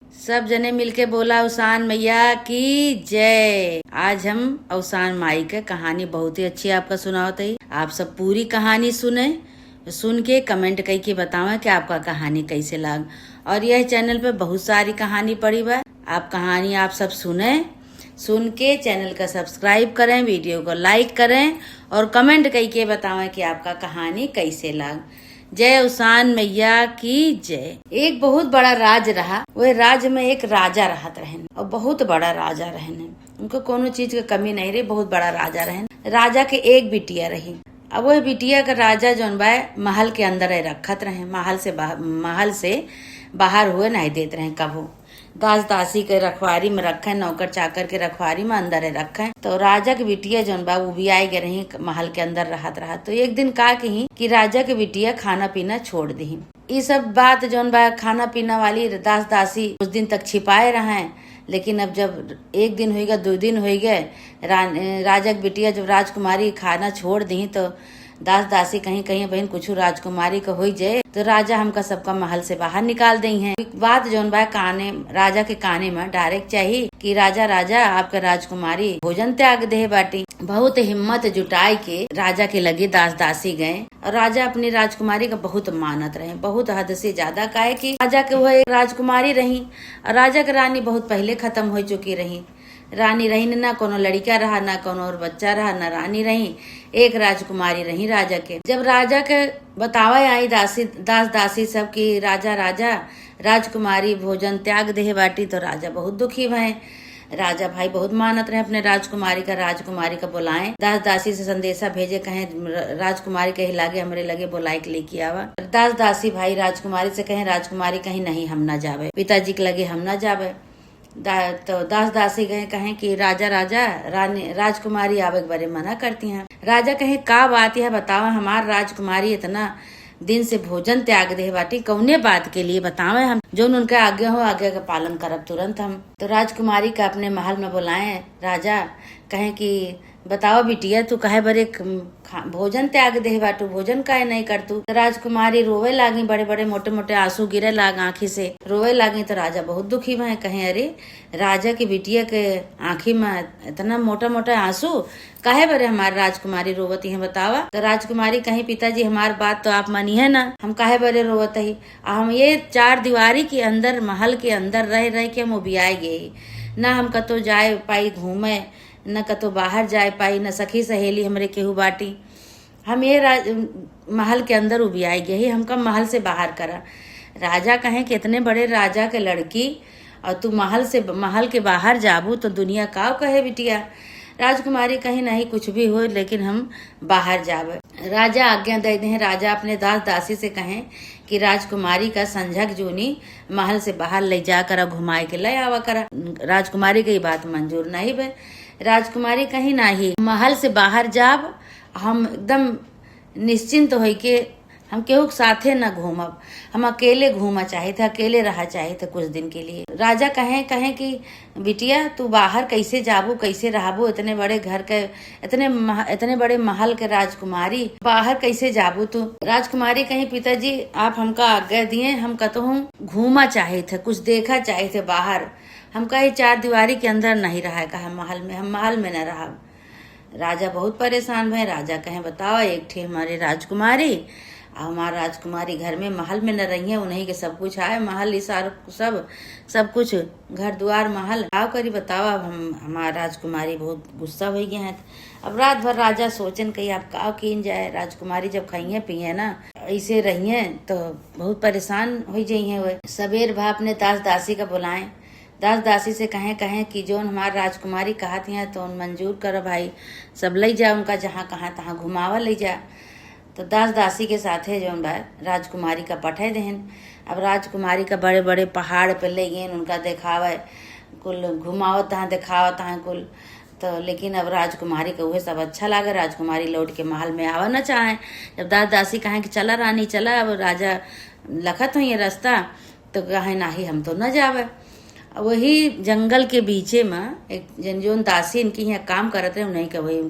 सब जने मिलके बोला औसान मैया की जय। आज हम औसान माई के कहानी बहुत ही अच्छी आपका सुनावत है। आप सब पूरी कहानी सुने, सुन के कमेंट कई के बतावे कि आपका कहानी कैसे लग। और यह चैनल पे बहुत सारी कहानी पड़ी बा। आप कहानी आप सब सुन के चैनल का सब्सक्राइब करें, वीडियो को लाइक करें और कमेंट कई के बतावें कि आपका कहानी कैसे लग। जय औसान मैया की जय। एक बहुत बड़ा राज रहा। वह राज में एक राजा रहत रहन और बहुत बड़ा राजा रहन। उनको कोनो चीज की कमी नहीं रही, बहुत बड़ा राजा रहन। राजा के एक बिटिया रही। अब वह बिटिया का राजा जौन बा महल के अंदर रखत रहे। महल से बाहर हुए नहीं देते रहे कबो। दास दासी के रखवारी में रखे, नौकर चाकर के रखवारी में अंदर रखे। तो राजा के बिटिया जौन बा वो भी आई गए रही महल के अंदर रहत रहा। तो एक दिन का कही कि राजा के बिटिया खाना पीना छोड़ दी। ये सब बात जौन बा खाना पीना वाली दास दासी कुछ दिन तक छिपाए रहे। लेकिन अब जब एक दिन हो गया, 2 दिन हो गए, राजा की बिटिया जब राजकुमारी खाना छोड़ दी तो दास दासी कहीं कहीं बहन कुछ राजकुमारी का हो जाए तो राजा हमका सबका महल से बाहर निकाल दी है। बात जौन बा राजा के काने में डायरेक्ट चाहिए कि राजा आपका राजकुमारी भोजन त्याग दे बाटी। बहुत हिम्मत जुटाई के राजा के लगे दास दासी गए और राजा अपनी राजकुमारी का बहुत मानत रहे, बहुत हद से ज्यादा। काहे कि राजा के वह एक राजकुमारी रही और राजा के रानी बहुत पहले खत्म हो चुकी रही। रानी रही ना कोनो लड़का रहा, ना कोनो और बच्चा रहा, ना रानी रही, एक राजकुमारी रही राजा के। जब राजा के बतावा आई दास दासी सब की राजा राजकुमारी भोजन त्याग दे बाटी तो राजा बहुत दुखी भय। राजा भाई बहुत मानत रहे अपने राजकुमारी का बुलाए। दास दासी से संदेशा भेजे, कहे राजकुमारी कहीं लागे हमरे लगे बुलाए के लेके आवा। दास दासी भाई राजकुमारी से कहे राजकुमारी कहीं नहीं हम ना जावे, पिताजी के लगे हम ना जावे। तो दास दासी कहे कि राजकुमारी आवे के बारे मना करती हैं। राजा कहे का बात है बतावा, हमार राजकुमारी इतना दिन से भोजन त्याग दे बाटी, कौने बात के लिए बतावे, हम जो उनका आज्ञा हो आज्ञा का पालन करब तुरंत हम। तो राजकुमारी का अपने महल में बुलाए। राजा कहे कि बताओ बिटिया तू कहे बरे भोजन त्याग दे बाटू, भोजन काहे नहीं कर तू। तो राजकुमारी रोवे लागी, बड़े बड़े मोटे मोटे आंसू गिरे लाग आँखी से रोवे लागी। तो राजा बहुत दुखी भय, कहे अरे राजा की बिटिया के आँखी में इतना मोटा मोटा आंसू काहे बरे हमारी राजकुमारी रोवती है बतावा। तो राजकुमारी कहीं पिताजी हमार बात तो आप मानी है ना, हम काहे बरे रोवत ही, हम ये 4 दीवारी के अंदर महल के अंदर रह के हम उबियाए गए ना, हम कतो जाए पाई घूमे, न कतो बाहर जाए पाई, न सखी सहेली हमरे केहू बाटी, हम ये महल के अंदर उबियाई गई, हमका महल से बाहर करा। राजा कहे कि इतने बड़े राजा के लड़की और तू महल के बाहर जाबू तो दुनिया का कहे बिटिया। राजकुमारी कहीं नहीं कुछ भी हो लेकिन हम बाहर जावे। राजा आज्ञा दे दे। राजा अपने दास दासी से कहे कि राजकुमारी का संझक जूनी महल से बाहर ले जा कर घुमाए के ले आवा करा। राजकुमारी की बात मंजूर नहीं बे। राजकुमारी कहीं नहीं महल से बाहर जाब, हम एकदम निश्चिंत हो के हम केहू के साथे न घूमब, हम अकेले घूमा चाहे थे, अकेले रहा चाहे थे कुछ दिन के लिए। राजा कहे कि बिटिया तू बाहर कैसे जाबू, कैसे रहबू, इतने बड़े घर के इतने बड़े महल के राजकुमारी बाहर कैसे जाबू तू। राजकुमारी कहे पिताजी आप हमका आज्ञा दिए, हम कतहूँ घूमा चाहे थे, कुछ देखा चाहे थे बाहर, हम कहीं 4 दीवारी के अंदर नहीं रहा कहा हम महल में न रहा। राजा बहुत परेशान भय। राजा कहे बताओ एक ठे हमारी राजकुमारी, हमारा राजकुमारी घर में महल में न रही है, उन्हीं के सब कुछ आए, महल इसार सब कुछ घर द्वार महल आओ करी बताओ। अब हमारा राजकुमारी बहुत गुस्सा हो गया है। अब रात भर राजा सोचन कही आप का कीन जाए, राजकुमारी जब खाइए पिए ना ऐसे रहिए तो बहुत परेशान हो जाइए। वह सबेर भा अपने दास दासी का बुलाए। दास दासी से कहे कि जो हमार राजकुमारी कहती हैं तो मंजूर करो भाई, सब ले जा उनका जहाँ कहाँ तहाँ घुमावा ले जा। तो दास दासी के साथे जो राजकुमारी का पठे देहन। अब राजकुमारी का बड़े बड़े पहाड़ पे ले गए, उनका देखावे कुल घुमावत तहाँ देखावत तहाँ कुल। तो लेकिन अब राजकुमारी का वह सब अच्छा लगा। राजकुमारी लौट के महल में आवा न चाहे। जब दास दासी कहे कि चला रानी चला, अब राजा लखत हो ये रास्ता तो कहे नाही हम तो न जावे। वही जंगल के बीचे में एक जनजोन दासी इनकी यहाँ काम करत रहे, उन्हीं का वही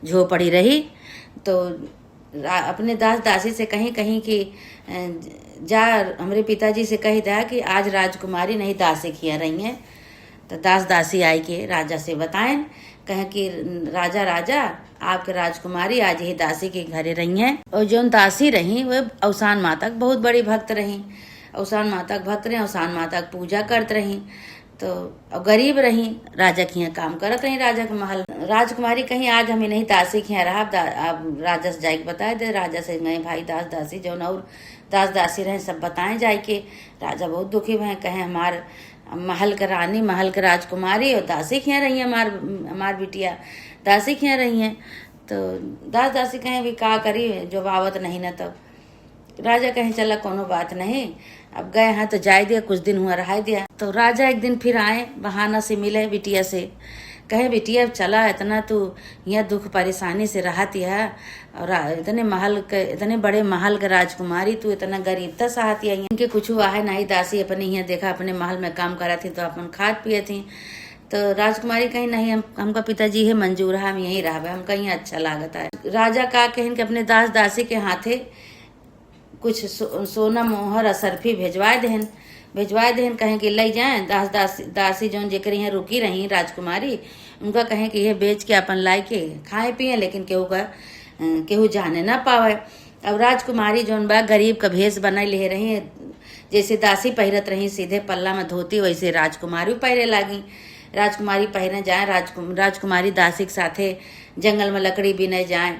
झोपड़ी रही। तो अपने दास दासी से कहीं कि जा हमारे पिताजी से कही था कि आज राजकुमारी नहीं दासी खिया रही हैं। तो दास दासी आई के राजा से बताएं, कहे कि राजा राजा आपके राजकुमारी आज ही दासी के घरे रही हैं। और जो दासी रही वह अवसान माता के बहुत बड़ी भक्त रही, अवसान माता के भक्त रही, अवसान माता की पूजा करत रही। तो अब गरीब रही, राजा के यहाँ काम करत रही, राजा के महल। राजकुमारी कहीं आज हमें नहीं दासी के यहाँ रहा, आप राजा से जाके बताए दे। राजा से गए भाई दास दासी जो और दास दासी रहे सब बताए जाए के। राजा बहुत दुखी भय, कहे हमार महल के रानी, महल के राजकुमारी और दासी के यहाँ रही है, हमार बिटिया दासी के यहाँ रही हैं। तो दास दासी कहें भी का करी, जो बावत नहीं न। तब राजा कहें चला कोनो बात नहीं, अब गए हैं तो जाए दिया, कुछ दिन हुआ रहा दिया। तो राजा एक दिन फिर आए, बहाना से मिले बिटिया से, कहे बिटिया चला, इतना तू यहाँ दुख परेशानी से रहती है और इतने बड़े महल के राजकुमारी, तू इतना गरीबता सहती है, इनके कुछ हुआ है नहीं। दासी अपने यहाँ देखा अपने महल में काम करा थी तो अपन खाद पिए थी। तो राजकुमारी कहीं नहीं, हमका पिताजी है मंजूर है, हम यही रहा, हमका यहाँ अच्छा लागत है। राजा का कहन के अपने दास दासी के हाथे कुछ सोना मोहर असरफी भिजवाए देहन, कहें कि ले जाएं। दासी जौन जेकर यहाँ रुकी रही राजकुमारी, उनका कहें कि ये बेच के अपन लाई के खाए पिए, लेकिन केहू जाने ना पावे। अब राजकुमारी जौन बा गरीब का भेष बनाई ले रही, जैसे दासी पहिरत रही सीधे पल्ला में धोती, वैसे राजकुमारी पहिरे लागी। राजकुमारी पहिरे जाए, राजकुमारी दासी के साथे जंगल में लकड़ी बिने जाए,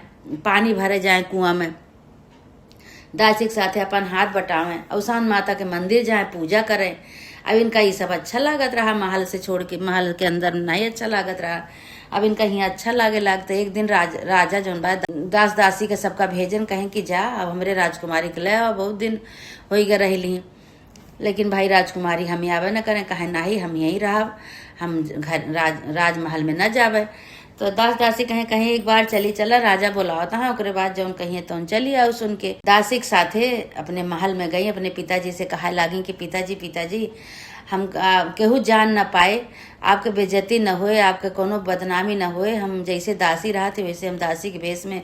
पानी भरे जाए कुआं में, दासी के साथे अपन हाथ बटावें, अवसान माता के मंदिर जाए पूजा करें। अब इनका ये सब अच्छा लागत रहा, महल से छोड़ के महल के अंदर नहीं अच्छा लागत रहा। अब इनका यहाँ अच्छा लागते। एक दिन राजा जौन बा दास दासी के सबका भेजन, कहें कि जा अब हमरे राजकुमारी के ले आओ, बहुत दिन हो गए रही, लेकिन भाई राजकुमारी हम आवे न करें, कहे नहीं हम यहीं रह, हम घर राजमहल में न जावे। तो दास दासी कहीं एक बार चला, राजा बुलावता है, ओकरे बाद जौन कहिए तो चली आओ। सुन के दासी के साथे अपने महल में गई, अपने पिताजी से कहा लागी कि पिताजी हम केहू जान न पाए, आपके बेइज्जती न होए, आपके कोनो बदनामी न होए, हम जैसे दासी रहा थे वैसे हम दासी के भेष में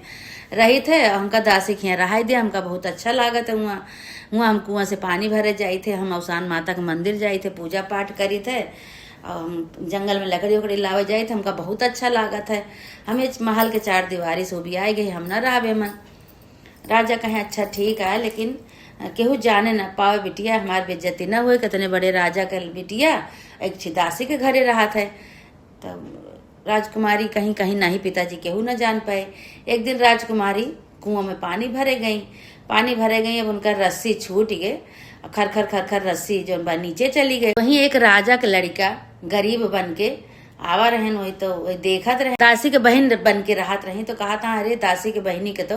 रही थे, हमका दासी के यहाँ रहा दिया, हमका बहुत अच्छा लागत है। वहाँ हम कुआं से पानी भरे जाए थे, हम अवसान माता के मंदिर जाए थे, पूजा पाठ करी थे, जंगल में लकड़ी उकड़ी लावे जाए थे, हमका बहुत अच्छा लागत है। हमें महल के चार दीवारी से भी आई गई, हम न रहा बेमन। राजा कहे अच्छा ठीक है, लेकिन केहू जाने न पावे बिटिया, हमार बेइज्जती न हुए, कितने बड़े राजा के बिटिया एक दासी के घरे रहा थे। तब राजकुमारी कहीं नहीं, पिताजी केहू न जान पाए। एक दिन राजकुमारी कुआं में पानी भरे गई, अब उनका रस्सी छूट गए, खर रस्सी जो नीचे चली गई। वहीं एक राजा के लड़का गरीब बन के आवा रहन, वही तो वही देखत रहे, दासी के बहन बन के रहत रही। तो कहा था अरे दासी के बहनी के तो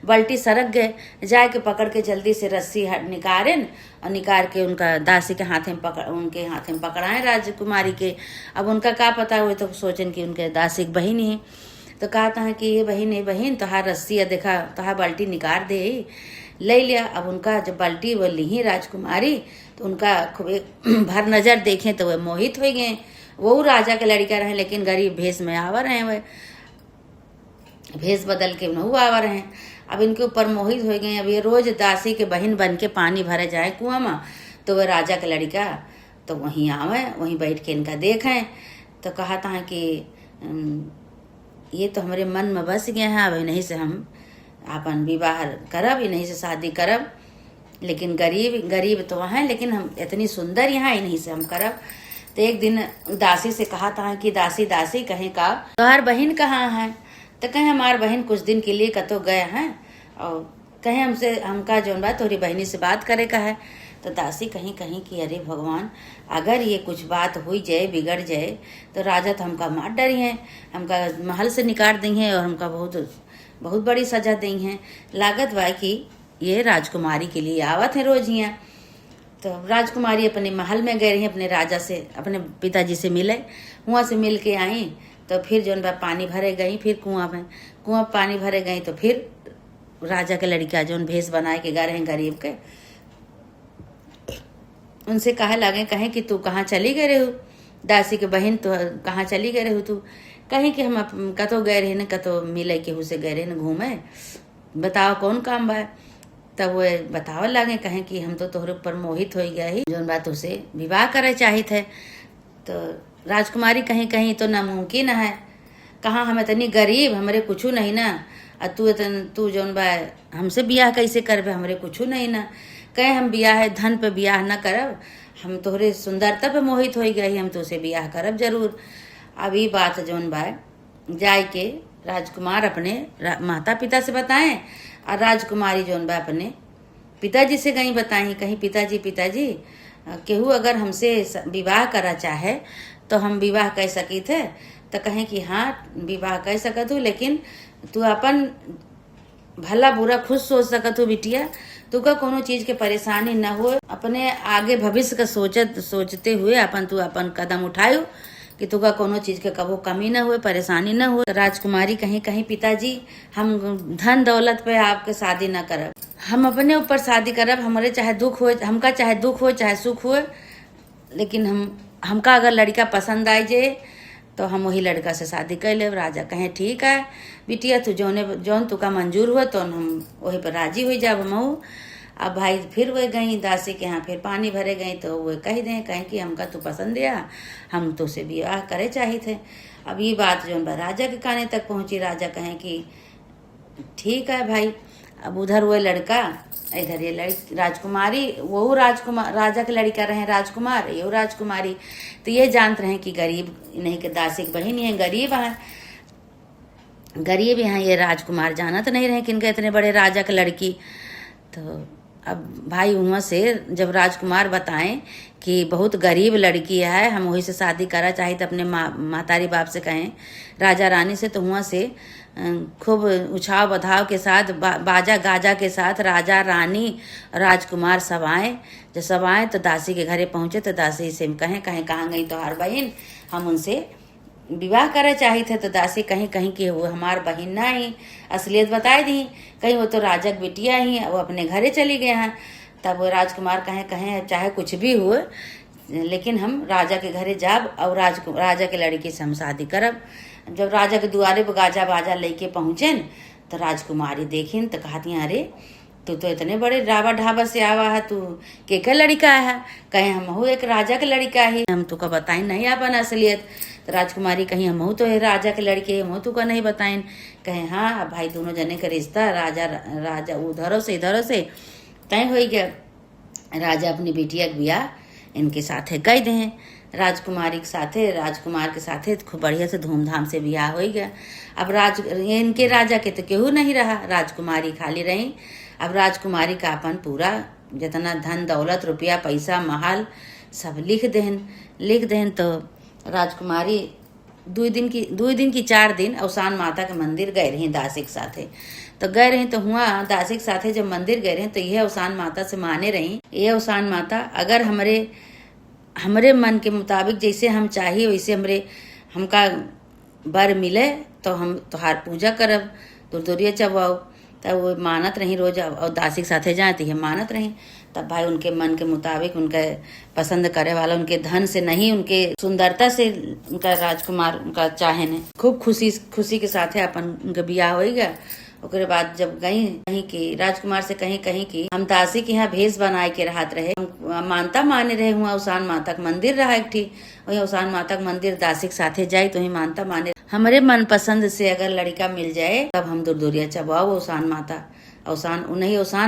बल्टी सरक गए, जाके पकड़ के जल्दी से रस्सी निकारेन और निकाल के उनका दासी के उनके हाथे में पकड़ाए राजकुमारी के। अब उनका क्या पता हुए, तो सोचन कि उनके दासी की बहन ही। तो कहा था कि ये बहन तोहार रस्सी देखा, तोहार बाल्टी निकाल दे, ले लिया। अब उनका जब बाल्टी वो ली राजकुमारी, तो उनका खूब भर नजर देखें तो वह मोहित हो गए। वो राजा के लड़का रहे, लेकिन गरीब भेष में आवा रहे, वह भेष बदल के नहु आवा रहे। अब इनके ऊपर मोहित हो गए। अब ये रोज दासी के बहन बन के पानी भरे जाए कुआं में, तो वह राजा के लड़का तो वहीं आवे, वहीं बैठ के इनका देखें। तो कहा था कि ये तो हमारे मन में बस गए हैं, अब इन्हीं से हम अपन विवाह करब, इन्हीं से शादी करब, लेकिन गरीब तो वहाँ, लेकिन हम इतनी सुंदर यहाँ इन्हीं से हम करब। तो एक दिन दासी से कहा था कि दासी कहें का तुम्हार बहन कहाँ है? तो कहे हमार बहन कुछ दिन के लिए कतो गए हैं, और कहे हमका जौन बा तोरी बहनी से बात करे का है। तो दासी कहीं कि अरे भगवान, अगर ये कुछ बात हुई जाए, बिगड़ जाए, तो राजा तो हमका मार डरी है, हमका महल से निकाल दी है और हमका बहुत बड़ी सजा दी है। लागत बा कि ये राजकुमारी के लिए आवत है रोज यहाँ। तो राजकुमारी अपने महल में गए रही, अपने राजा से, अपने पिताजी से मिले, वहाँ से मिल के आई। तो फिर जौन बा पानी भरे गई, फिर कुआं पानी भरे गई। तो फिर राजा के लड़का जौन भेष बनाए के गा रहे गरीब के, उनसे कहे कि तू कहाँ चली गए रहे हो? दासी के बहन तो कहाँ चली गए रहे हो तू? कहीं कि हम कतो गए रहे न, कतो मिले केहू से गए रहे न घूमे, बताओ कौन काम बा? तब वो बतावल लगे, कहें कि हम तो तोहरे ऊपर मोहित हो गया ही, जो बात उसे विवाह करे चाही थे। तो राजकुमारी कहीं कहीं तो नामुमकिन है, कहाँ हम इतनी गरीब, हमरे कुछ नहीं ना, और तू जौन बा हमसे बियाह कैसे करबे, हमरे कुछ नहीं ना, कहे हम बियाह धन पे बियाह न करब, हम तोहरे सुंदरता पे मोहित हो गई, हम तो उसे बियाह करब जरूर। अब ये बात जौन बा जाय के राजकुमार अपने माता पिता से बताएं, और राजकुमारी जौन बा अपने पिताजी से गई बताई, कहीं पिताजी केहू अगर हमसे विवाह करा चाहे तो हम विवाह कह सकी थे, तो कहें कि हाँ विवाह कह सकत हूँ, लेकिन तू अपन भला बुरा खुद सोच सकत हो बिटिया, तू का कोनो चीज के परेशानी न हो, अपने आगे भविष्य का सोचते हुए अपन तू अपन कदम उठायो कि तू का कोनो चीज के कबो कमी न हुए, परेशानी न हुए। राजकुमारी कहीं कहीं पिताजी हम धन दौलत पे आपके शादी न करब, हम अपने ऊपर शादी करब, हमारे चाहे दुख हो, हमका चाहे दुख हो चाहे सुख हो, लेकिन हमका अगर लड़का पसंद आए जे तो हम वही लड़का से शादी कर ले। राजा कहे ठीक है बिटिया, तू जौन तुका मंजूर हो तो हम वही पर राजी हो जाब महू। अब भाई फिर वह गई दासी के यहाँ, फिर पानी भरे गई तो वो कह दें, कहें कि हमका तू पसंद आ, हम तो से विवाह करे चाहे थे। अब ये बात जो राजा के काने तक पहुंची, राजा कहें कि ठीक है भाई। अब उधर वो लड़का, इधर ये लड़की राजकुमारी, वो राजकुमार राजा के लड़का रहे राजकुमार, ये राजकुमारी, तो ये जानते रहे कि गरीब नहीं के दासी की बहन है, गरीब यहाँ ये राजकुमार जानत नहीं रहे कि इनके इतने बड़े राजा के लड़की। तो अब भाई वहाँ से जब राजकुमार बताएं कि बहुत गरीब लड़की है, हम वही से शादी करा चाहिए, तो अपने मातारी बाप से कहें राजा रानी से, तो वहाँ से खूब उछाव बधाव के साथ बाजा गाजा के साथ राजा रानी राजकुमार सब आए। जब सब आए तो दासी के घरे पहुंचे, तो दासी से कहें कहाँ गई तोहार बहन, हम उनसे विवाह करे चाही थे। तो दासी कहीं कहीं कि वो हमार बहन ना ही, असलियत बताए दी, कहीं वो तो राजा की बिटिया ही, वो अपने घरे चली गए हैं। तब वो राजकुमार कहें चाहे कुछ भी हो, लेकिन हम राजा के घरे जाब और राजा के लड़की से हम शादी करब। जब राजा के दुआरे पर गाजा बाजा लेके पहुंचे तो राजकुमारी देखिन तो कहती अरे तू तो इतने बड़े रावा ढाबा से आवा है, तू के लड़का है, कहे हम एक राजा के लड़का है, हम तुका बताइन नहीं अपन असलियत। तो राजकुमारी कहीं हम तो राजा के लड़के, हम तुका नहीं बताइन, कहे हाँ भाई दोनों जने का रिश्ता राजा उधरों से इधरों से तय हो गया। राजा अपनी बिटिया के बियाह इनके साथे कह दे, राजकुमारी के साथे राजकुमार के साथे खूब बढ़िया से धूमधाम से बियाह हो गया। अब इनके राजा के तो केहू नहीं रहा, राजकुमारी खाली रही। अब राजकुमारी का अपन पूरा जितना धन दौलत रुपया पैसा महल सब लिख देन। तो राजकुमारी 2 दिन की 4 दिन अवसान माता के मंदिर गए रही दासी के साथे। तो गए रही तो हुआ दासी के साथे जब मंदिर गए रही तो यह अवसान माता से माने रही, ये अवसान माता अगर हमरे मन के मुताबिक जैसे हम चाहिए वैसे हमका बर मिले तो हम तोहार पूजा करब, दुर्दुरिया चबाओ। तब वो मानत रही रोज, और दासी के साथे जाती है मानत रही। तब भाई उनके मन के मुताबिक, उनके पसंद करे वाला, उनके धन से नहीं उनके सुंदरता से उनका राजकुमार उनका चाहे ने खूब खुशी के साथे अपन उनका बियाह हो गया। ओकरे बाद जब गई कहीं की राजकुमार से कहीं की हम दासी के यहाँ भेष बनाए के रहत रहे, मानता माने रहे हुआ उसान माता के मंदिर रहा एक ठी, वही उसान माता के मंदिर दासी के साथे जाए तो ही मानता माने हमारे मन पसंद से अगर लड़का मिल जाए तब हम दुर्दुरिया चबाओ उसान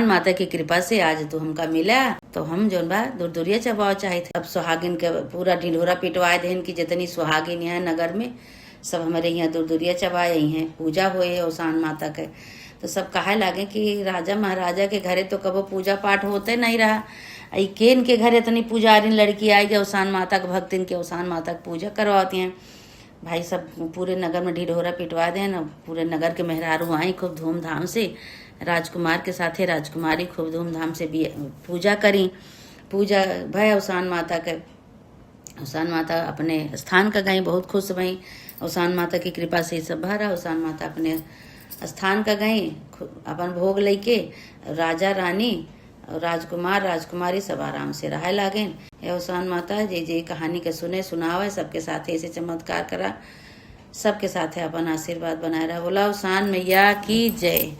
माता की कृपा से आज तो हमका मिला, तो हम जो बा दुर्दुरिया चबाओ चाहे थे। अब सुहागिन के पूरा ढिढोरा पिटवाए देन की जितनी सुहागिन है नगर में सब हमारे यहाँ दुर्दुरिया चबाए हैं, पूजा हुए है उसान माता के। तो सब कहे लागे कि राजा महाराजा के घरे तो कबो पूजा पाठ होते नहीं रहा, केन के घरे इतनी पुजारी लड़की आई गए उसान माता के भक्तिन के उसान माता की पूजा करवाती हैं। भाई सब पूरे नगर में ढिढोरा पिटवा दें, पूरे नगर के मेहरारू आई खूब धूमधाम से, राजकुमार के साथे राजकुमारी खूब धूमधाम से पूजा करी। पूजा भय उसान माता के, उसान माता अपने स्थान का गई, बहुत खुश भई, उसान माता की कृपा से सब भरा। उसान माता अपने स्थान का गई, अपन भोग लेके राजा रानी और राजकुमार राजकुमारी सब आराम से रहे लागे। उसान माता जे कहानी के सुनावे, सबके साथ ऐसे चमत्कार करा, सबके साथ अपन आशीर्वाद बनाए रहा। बोला उसान मैया की जय।